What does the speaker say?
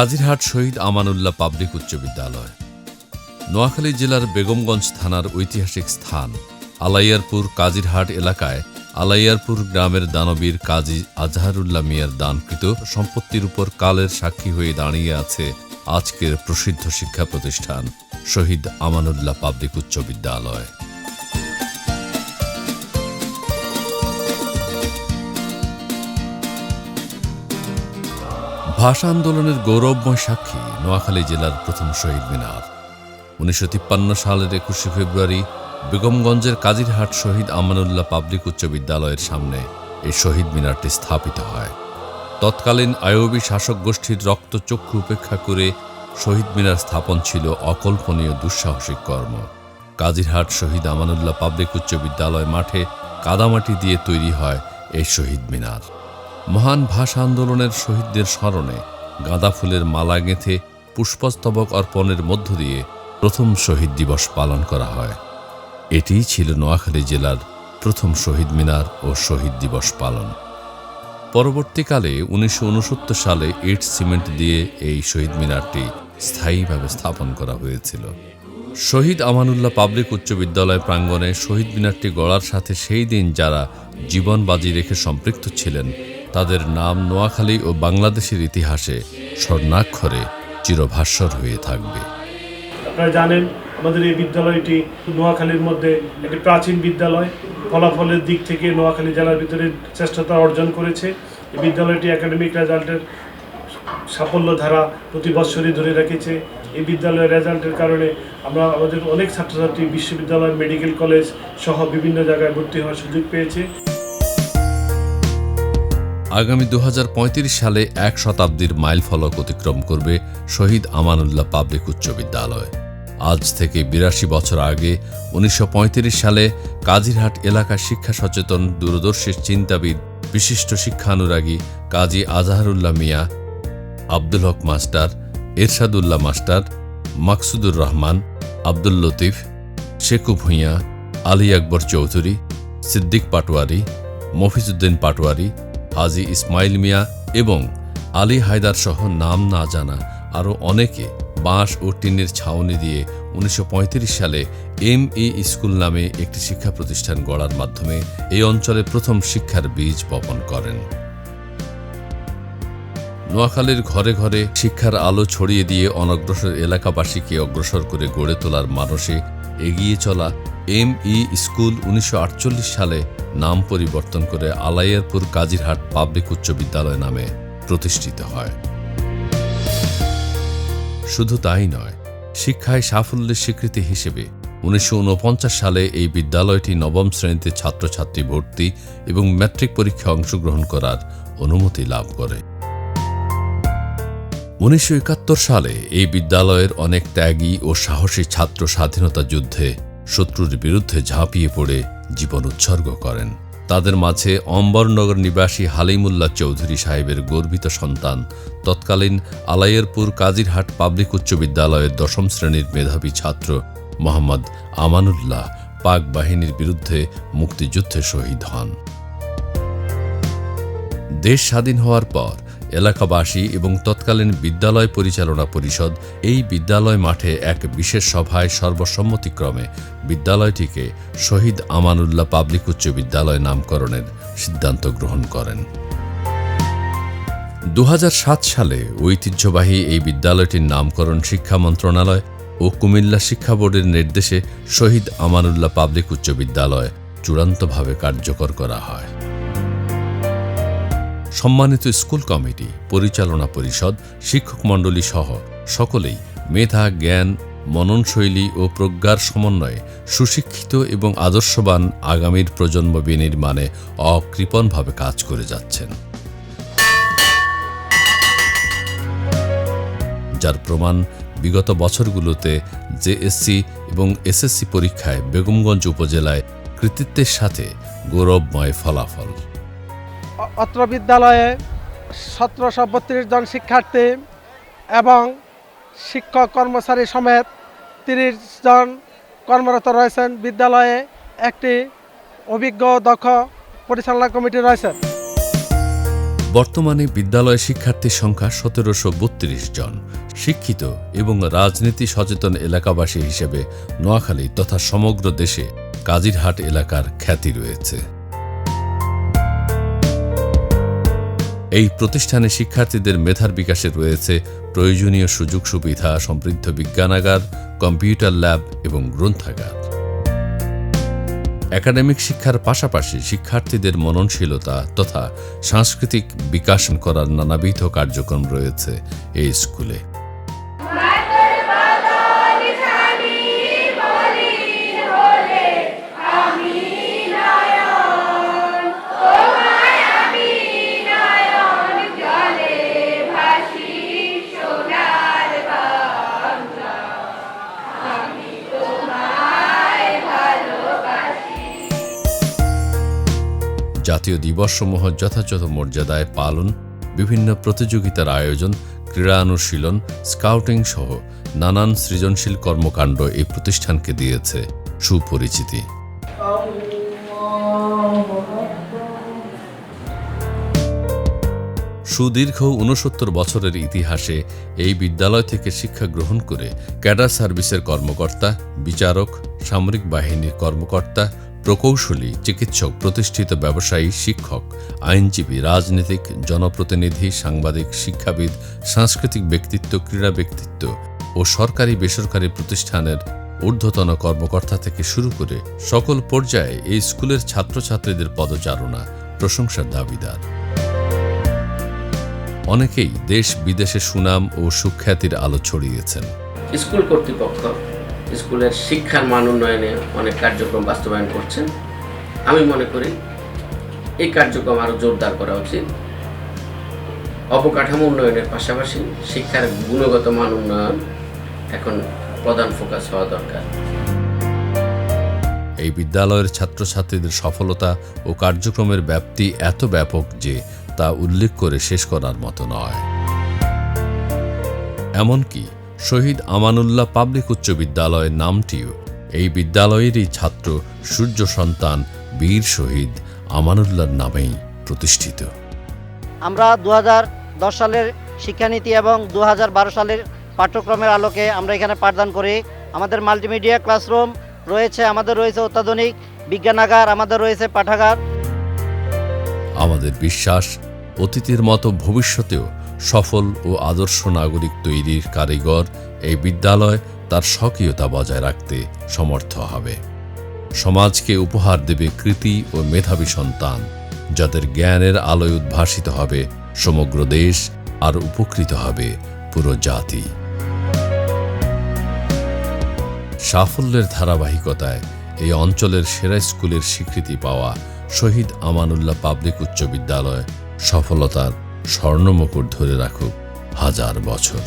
কাজিরহাট শহীদ Amanullah public উচ্চ বিদ্যালয় নোয়াখালী জেলার বেগমগঞ্জ থানার ঐতিহাসিক স্থান আলাইয়ারপুর কাজিরহাট এলাকায় আলাইয়ারপুর গ্রামের দানবীর কাজী আজহারুল্লাহ মিয়ার দানকৃত সম্পত্তির উপর কালের সাক্ষী হয়ে দাঁড়িয়ে আছে আজকের প্রসিদ্ধ শিক্ষা প্রতিষ্ঠান শহীদ আমানুল্লাহ পাবলিক উচ্চ বিদ্যালয়। ভাষা আন্দোলনের গৌরবময় সাক্ষী নোয়াখালী জেলার প্রথম শহীদ মিনার। 1953 সালের 21 ফেব্রুয়ারি বেগমগঞ্জের কাজিরহাট শহীদ আমানুল্লাহ পাবলিক উচ্চ বিদ্যালয়ের সামনে এই শহীদ মিনারটি স্থাপিত হয়। তৎকালীন আইয়ুবী শাসক গোষ্ঠীর রক্তচক্ষু উপেক্ষা করে শহীদ মিনার স্থাপন ছিল অকল্পনীয় দুঃসাহসিক কর্ম। কাজিরহাট শহীদ আমানুল্লাহ পাবলিক উচ্চ বিদ্যালয় মাঠে কাদামাটি দিয়ে তৈরি হয় এই শহীদ মিনার। মহান ভাষা আন্দোলনের শহীদদের স্মরণে গাঁদা ফুলের মালা গেঁথে পুষ্পস্তবক অর্পণের মধ্য দিয়ে প্রথম শহীদ দিবস পালন করা হয়। এটিই ছিল নোয়াখালী জেলার প্রথম শহীদ মিনার ও শহীদ দিবস পালন। পরবর্তীকালে 1969 সালে ইট সিমেন্ট দিয়ে এই শহীদ মিনারটি স্থায়ীভাবে স্থাপন করা হয়েছিল। শহীদ আমানুল্লাহ পাবলিক উচ্চ বিদ্যালয় প্রাঙ্গণে শহীদ মিনারটি গড়ার সাথে সেই দিন যারা জীবন বাজি রেখে সম্পৃক্ত ছিলেন তাদের নাম নোয়াখালী ও বাংলাদেশের ইতিহাসে স্বর্ণাক্ষরে চিরভাস্বর হয়ে থাকবে। আপনারা জানেন আমাদের এই বিদ্যালয়টি নোয়াখালীর মধ্যে একটি প্রাচীন বিদ্যালয়। ফলাফলের দিক থেকে নোয়াখালী জেলার ভিতরে শ্রেষ্ঠতা অর্জন করেছে। এই বিদ্যালয়টি একাডেমিক রেজাল্টের সাফল্য ধারা প্রতি বছরই ধরে রেখেছে। এই বিদ্যালয়ের রেজাল্টের কারণে আমরা আমাদের অনেক ছাত্রছাত্রী বিশ্ববিদ্যালয়, মেডিকেল কলেজ সহ বিভিন্ন জায়গায় ভর্তি হওয়ার সুযোগ পেয়েছে। আগামী 2035 সালে 1 শতাব্দীর মাইল ফলক অতিক্রম করবে শহীদ আমানুল্লাহ পাবলিক উচ্চ বিদ্যালয়। আজ থেকে 82 বছর আগে 1935 সালে কাজিরহাট এলাকার শিক্ষা সচেতন দূরদর্শী চিন্তাবিদ বিশিষ্ট শিক্ষানুরাগী কাজী আজহারুল্লাহ মিয়া, আব্দুল হক মাস্টার, এরশাদুল্লাহ মাস্টার, মাকসুদুর রহমান, আব্দুল লতিফ, শেকু ভূঁইয়া, আলী আকবর চৌধুরী, সিদ্দিক পাটোয়ারি, মফিজউদ্দিন পাটোয়ারি, হাজি ইসমাইল মিয়া এবং আলী হায়দার সহ নাম না জানা আরও অনেকে বাঁশ ও টিনের ছাউনি দিয়ে 1935 সালে ME স্কুল নামে একটি শিক্ষা প্রতিষ্ঠান গড়ার মাধ্যমে এই অঞ্চলে প্রথম শিক্ষার বীজ বপন করেন। নোয়াখালীর ঘরে ঘরে শিক্ষার আলো ছড়িয়ে দিয়ে অনগ্রসর এলাকাবাসীকে অগ্রসর করে গড়ে তোলার মানসে এগিয়ে চলা ME স্কুল 1948 সালে নাম পরিবর্তন করে আলাইয়ারপুর কাজিরহাট পাবলিক উচ্চ বিদ্যালয় নামে প্রতিষ্ঠিত হয়। শুধু তাই নয়, শিক্ষায় সাফল্যের স্বীকৃতি হিসেবে 1949 সালে এই বিদ্যালয়টি নবম শ্রেণীতে ছাত্রছাত্রী ভর্তি এবং ম্যাট্রিক পরীক্ষায় অংশগ্রহণ করার অনুমতি লাভ করে। 1971 সালে এই বিদ্যালয়ের অনেক ত্যাগী ও সাহসী ছাত্র স্বাধীনতা যুদ্ধে শত্রুর বিরুদ্ধে ঝাঁপিয়ে পড়ে জীবন উৎসর্গ করেন। তাদের মাঝে অম্বরনগর নিবাসী হালিমুল্লাহ চৌধুরী সাহেবের গর্বিত সন্তান তৎকালীন আলাইয়ারপুর কাজিরহাট পাবলিক উচ্চ বিদ্যালয়ের 10ম শ্রেণীর মেধাবী ছাত্র মোহাম্মদ আমানুল্লাহ পাক বাহিনীর বিরুদ্ধে মুক্তিযুদ্ধে শহীদ হন। দেশ স্বাধীন হওয়ার পর এলাকাবাসী এবং তৎকালীন বিদ্যালয় পরিচালনা পরিষদ এই বিদ্যালয় মাঠে এক বিশেষ সভায় সর্বসম্মতিক্রমে বিদ্যালয়টিকে শহীদ আমানুল্লাহ পাবলিক উচ্চ বিদ্যালয় নামকরণের সিদ্ধান্ত গ্রহণ করেন। 2007 সালে ঐতিহ্যবাহী এই বিদ্যালয়টির নামকরণ শিক্ষা মন্ত্রণালয় ও কুমিল্লা শিক্ষা বোর্ডের নির্দেশে শহীদ আমানুল্লাহ পাবলিক উচ্চ বিদ্যালয় চূড়ান্তভাবে কার্যকর করা হয়। সম্মানিত স্কুল কমিটি, পরিচালনা পরিষদ, শিক্ষক মণ্ডলী সহ সকলেই মেধা, জ্ঞান, মননশৈলী ও প্রজ্ঞার সমন্বয়ে সুশিক্ষিত এবং আদর্শবান আগামীর প্রজন্ম বিনির্মাণে অকৃপণভাবে কাজ করে যাচ্ছেন, যার প্রমাণ বিগত বছরগুলোতে জেএসসি এবং এসএসসি পরীক্ষায় বেগমগঞ্জ উপজেলায় কৃতিত্বের সাথে গৌরবময় ফলাফল। অত্র বিদ্যালয়ে 1732 জন শিক্ষার্থী এবং শিক্ষক কর্মচারী সমেত 30 জন কর্মরত রয়েছেন। বিদ্যালয়ে একটি অভিজ্ঞ দক্ষ পরিচালনা কমিটি রয়েছে। বর্তমানে বিদ্যালয়ে শিক্ষার্থীর সংখ্যা ১৭৩২ জন। শিক্ষিত এবং রাজনীতি সচেতন এলাকাবাসী হিসেবে নোয়াখালী তথা সমগ্র দেশে কাজিরহাট এলাকার খ্যাতি রয়েছে। এই প্রতিষ্ঠানে শিক্ষার্থীদের মেধার বিকাশে রয়েছে প্রয়োজনীয় সুযোগ সুবিধা, সমৃদ্ধ বিজ্ঞানাগার, কম্পিউটার ল্যাব এবং গ্রন্থাগার। একাডেমিক শিক্ষার পাশাপাশি শিক্ষার্থীদের মননশীলতা তথা সাংস্কৃতিক বিকাশ করার নানাবিধ কার্যক্রম রয়েছে এই স্কুলে। জাতীয় দিবসসমূহ যথাযথ মর্যাদায় পালন, বিভিন্ন প্রতিযোগিতার আয়োজন, ক্রীড়া অনুশীলন, স্কাউটিং সহ নানান সৃজনশীল কর্মকাণ্ড এই প্রতিষ্ঠানকে দিয়েছে সুপরিচিতি। সুদীর্ঘ ৬৯ বছরের ইতিহাসে এই বিদ্যালয় থেকে শিক্ষা গ্রহণ করে ক্যাডার সার্ভিসের কর্মকর্তা, বিচারক, সামরিক বাহিনীর কর্মকর্তা, প্রকৌশলী, চিকিৎসক, প্রতিষ্ঠিত ব্যবসায়ী, শিক্ষক, আইনজীবী, রাজনীতিক, জনপ্রতিনিধি, সাংবাদিক, শিক্ষাবিদ, সাংস্কৃতিক ব্যক্তিত্ব, ক্রীড়া ব্যক্তিত্ব ও সরকারি বেসরকারি প্রতিষ্ঠানের ঊর্ধ্বতন কর্মকর্তা থেকে শুরু করে সকল পর্যায়ে এই স্কুলের ছাত্রছাত্রীদের পদচারণা প্রশংসার দাবিদার। অনেকেই দেশ বিদেশে সুনাম ও সুখ্যাতির আলো ছড়িয়েছেন। স্কুল কর্তৃপক্ষ স্কুলের শিক্ষার মান উন্নয়নে অনেক কার্যক্রম বাস্তবায়ন করছেন। আমি মনে করি এই কার্যক্রম আরও জোরদার করা উচিত। অবকাঠামো উন্নয়নের পাশাপাশি শিক্ষার গুণগত মান উন্নয়ন এখন প্রধান ফোকাস হওয়া দরকার। এই বিদ্যালয়ের ছাত্রছাত্রীদের সফলতা ও কার্যক্রমের ব্যাপ্তি এত ব্যাপক যে তা উল্লেখ করে শেষ করার মতো নয়। এমনকি শহীদ আমানুল্লাহ পাবলিক উচ্চ বিদ্যালয়ের নামটিও এই বিদ্যালয়েরই ছাত্র সূর্য সন্তান বীর শহীদ আমানুল্লাহর নামেই প্রতিষ্ঠিত। আমরা 2010 সালের শিক্ষানীতি এবং 2012 সালের পাঠ্যক্রমের আলোকে আমরা এখানে পাঠদান করি। আমাদের মাল্টিমিডিয়া ক্লাসরুম রয়েছে, আমাদের রয়েছে অত্যাধুনিক বিজ্ঞানাগার, আমাদের রয়েছে পাঠাগার। আমাদের বিশ্বাস, অতীতের মতো ভবিষ্যতেও সফল ও আদর্শ নাগরিক তৈরির কারিগর এই বিদ্যালয় তার স্বকীয়তা বজায় রাখতে সমর্থ হবে। সমাজকে উপহার দেবে কৃতি ও মেধাবী সন্তান, যাদের জ্ঞানের আলোয় উদ্ভাসিত হবে সমগ্র দেশ আর উপকৃত হবে পুরো জাতি। সাফল্যের ধারাবাহিকতায় এই অঞ্চলের সেরা স্কুলের স্বীকৃতি পাওয়া শহীদ আমানুল্লাহ পাবলিক উচ্চ বিদ্যালয় সফলতার স্বর্ণমুকুট ধরে রাখুক হাজার বছর।